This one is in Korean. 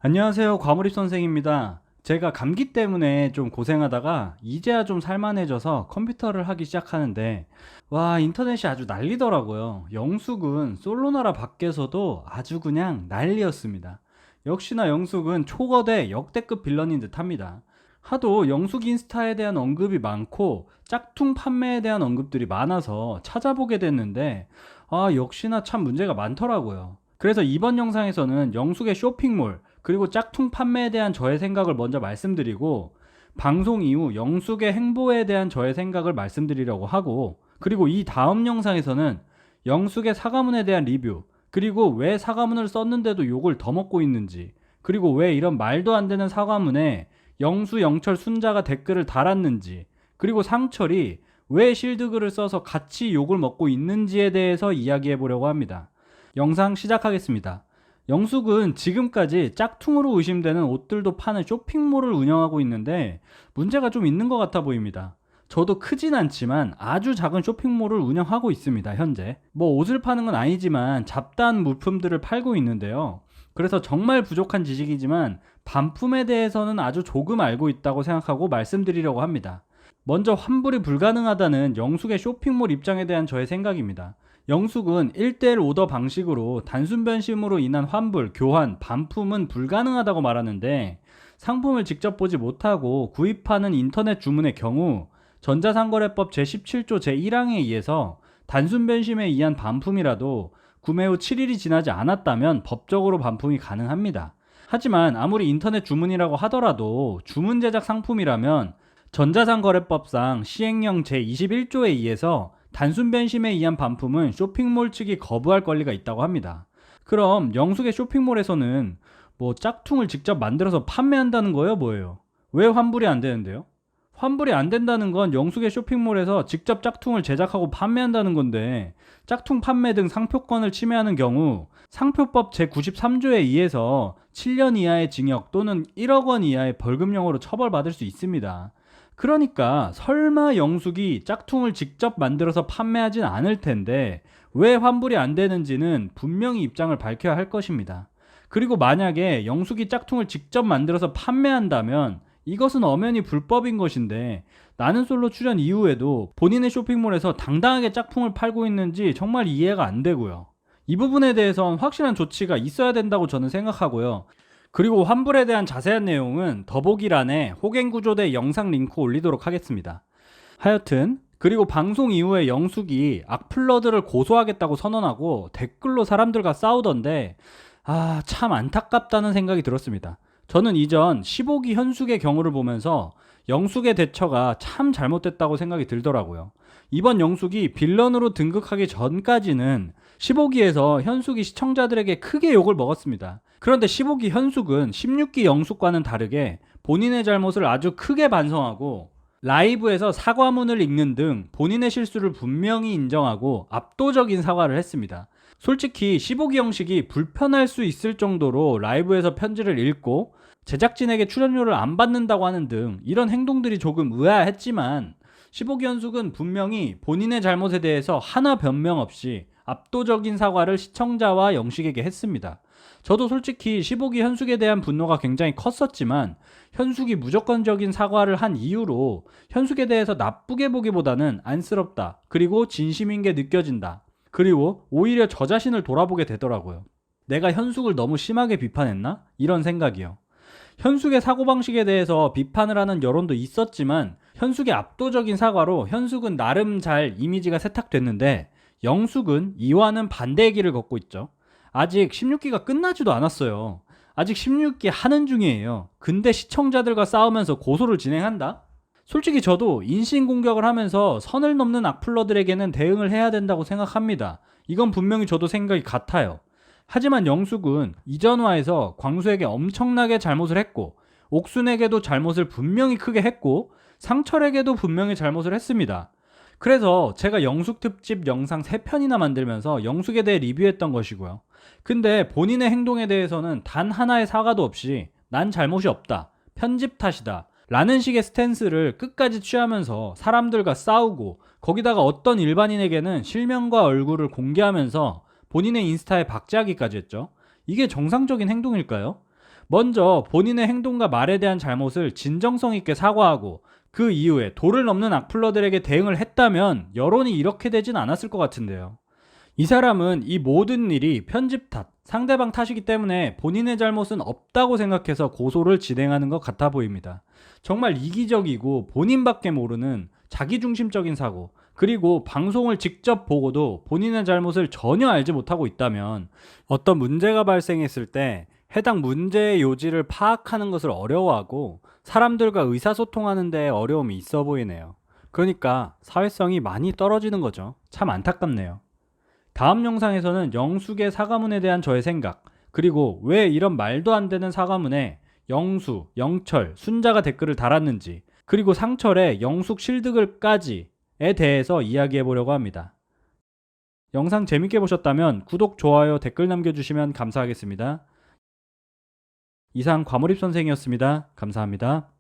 안녕하세요. 과몰입 선생입니다. 제가 감기 때문에 좀 고생하다가 이제야 좀 살만해져서 컴퓨터를 하기 시작하는데, 와, 인터넷이 아주 난리더라고요. 영숙은 솔로나라 밖에서도 아주 그냥 난리였습니다. 역시나 영숙은 초거대 역대급 빌런인 듯 합니다. 하도 영숙 인스타에 대한 언급이 많고 짝퉁 판매에 대한 언급들이 많아서 찾아보게 됐는데, 역시나 참 문제가 많더라고요. 그래서 이번 영상에서는 영숙의 쇼핑몰, 그리고 짝퉁 판매에 대한 저의 생각을 먼저 말씀드리고, 방송 이후 영숙의 행보에 대한 저의 생각을 말씀드리려고 하고, 그리고 이 다음 영상에서는 영숙의 사과문에 대한 리뷰, 그리고 왜 사과문을 썼는데도 욕을 더 먹고 있는지, 그리고 왜 이런 말도 안 되는 사과문에 영수, 영철, 순자가 댓글을 달았는지, 그리고 상철이 왜 실드글을 써서 같이 욕을 먹고 있는지에 대해서 이야기해 보려고 합니다. 영상 시작하겠습니다. 영숙은 지금까지 짝퉁으로 의심되는 옷들도 파는 쇼핑몰을 운영하고 있는데 문제가 좀 있는 것 같아 보입니다. 저도 크진 않지만 아주 작은 쇼핑몰을 운영하고 있습니다, 현재. 뭐 옷을 파는 건 아니지만 잡다한 물품들을 팔고 있는데요. 그래서 정말 부족한 지식이지만 반품에 대해서는 아주 조금 알고 있다고 생각하고 말씀드리려고 합니다. 먼저 환불이 불가능하다는 영숙의 쇼핑몰 입장에 대한 저의 생각입니다. 영숙은 1대1 오더 방식으로 단순 변심으로 인한 환불, 교환, 반품은 불가능하다고 말하는데, 상품을 직접 보지 못하고 구입하는 인터넷 주문의 경우 전자상거래법 제17조 제1항에 의해서 단순 변심에 의한 반품이라도 구매 후 7일이 지나지 않았다면 법적으로 반품이 가능합니다. 하지만 아무리 인터넷 주문이라고 하더라도 주문 제작 상품이라면 전자상거래법상 시행령 제21조에 의해서 단순 변심에 의한 반품은 쇼핑몰 측이 거부할 권리가 있다고 합니다. 그럼 영숙의 쇼핑몰에서는 뭐 짝퉁을 직접 만들어서 판매한다는 거예요, 뭐예요? 왜 환불이 안 되는데요? 환불이 안 된다는 건 영숙의 쇼핑몰에서 직접 짝퉁을 제작하고 판매한다는 건데, 짝퉁 판매 등 상표권을 침해하는 경우 상표법 제93조에 의해서 7년 이하의 징역 또는 1억 원 이하의 벌금형으로 처벌받을 수 있습니다. 그러니까 설마 영숙이 짝퉁을 직접 만들어서 판매하진 않을 텐데 왜 환불이 안 되는지는 분명히 입장을 밝혀야 할 것입니다. 그리고 만약에 영숙이 짝퉁을 직접 만들어서 판매한다면 이것은 엄연히 불법인 것인데, 나는 솔로 출연 이후에도 본인의 쇼핑몰에서 당당하게 짝퉁을 팔고 있는지 정말 이해가 안 되고요. 이 부분에 대해선 확실한 조치가 있어야 된다고 저는 생각하고요. 그리고 환불에 대한 자세한 내용은 더보기란에 호갱구조대 영상 링크 올리도록 하겠습니다. 하여튼 그리고 방송 이후에 영숙이 악플러들을 고소하겠다고 선언하고 댓글로 사람들과 싸우던데, 참 안타깝다는 생각이 들었습니다. 저는 이전 15기 현숙의 경우를 보면서 영숙의 대처가 참 잘못됐다고 생각이 들더라고요. 이번 영숙이 빌런으로 등극하기 전까지는 15기에서 현숙이 시청자들에게 크게 욕을 먹었습니다. 그런데 15기 현숙은 16기 영숙과는 다르게 본인의 잘못을 아주 크게 반성하고 라이브에서 사과문을 읽는 등 본인의 실수를 분명히 인정하고 압도적인 사과를 했습니다. 솔직히 15기 형식이 불편할 수 있을 정도로 라이브에서 편지를 읽고 제작진에게 출연료를 안 받는다고 하는 등 이런 행동들이 조금 의아했지만, 15기 현숙은 분명히 본인의 잘못에 대해서 하나 변명 없이 압도적인 사과를 시청자와 영식에게 했습니다. 저도 솔직히 15기 현숙에 대한 분노가 굉장히 컸었지만, 현숙이 무조건적인 사과를 한 이유로 현숙에 대해서 나쁘게 보기보다는 안쓰럽다, 그리고 진심인 게 느껴진다, 그리고 오히려 저 자신을 돌아보게 되더라고요. 내가 현숙을 너무 심하게 비판했나? 이런 생각이요. 현숙의 사고방식에 대해서 비판을 하는 여론도 있었지만 현숙의 압도적인 사과로 현숙은 나름 잘 이미지가 세탁됐는데, 영숙은 이와는 반대의 길을 걷고 있죠. 아직 16기가 끝나지도 않았어요. 아직 16기 하는 중이에요. 근데 시청자들과 싸우면서 고소를 진행한다? 솔직히 저도 인신공격을 하면서 선을 넘는 악플러들에게는 대응을 해야 된다고 생각합니다. 이건 분명히 저도 생각이 같아요. 하지만 영숙은 이전화에서 광수에게 엄청나게 잘못을 했고, 옥순에게도 잘못을 분명히 크게 했고, 상철에게도 분명히 잘못을 했습니다. 그래서 제가 영숙 특집 영상 3편이나 만들면서 영숙에 대해 리뷰했던 것이고요. 근데 본인의 행동에 대해서는 단 하나의 사과도 없이 난 잘못이 없다, 편집 탓이다 라는 식의 스탠스를 끝까지 취하면서 사람들과 싸우고, 거기다가 어떤 일반인에게는 실명과 얼굴을 공개하면서 본인의 인스타에 박제하기까지 했죠. 이게 정상적인 행동일까요? 먼저 본인의 행동과 말에 대한 잘못을 진정성 있게 사과하고 그 이후에 도를 넘는 악플러들에게 대응을 했다면 여론이 이렇게 되진 않았을 것 같은데요. 이 사람은 이 모든 일이 편집 탓, 상대방 탓이기 때문에 본인의 잘못은 없다고 생각해서 고소를 진행하는 것 같아 보입니다. 정말 이기적이고 본인밖에 모르는 자기중심적인 사고, 그리고 방송을 직접 보고도 본인의 잘못을 전혀 알지 못하고 있다면 어떤 문제가 발생했을 때 해당 문제의 요지를 파악하는 것을 어려워하고 사람들과 의사소통하는 데 어려움이 있어 보이네요. 그러니까 사회성이 많이 떨어지는 거죠. 참 안타깝네요. 다음 영상에서는 영숙의 사과문에 대한 저의 생각, 그리고 왜 이런 말도 안 되는 사과문에 영수, 영철, 순자가 댓글을 달았는지, 그리고 상철의 영숙 실드글까지에 대해서 이야기해 보려고 합니다. 영상 재밌게 보셨다면 구독, 좋아요, 댓글 남겨주시면 감사하겠습니다. 이상 과몰입 선생이었습니다. 감사합니다.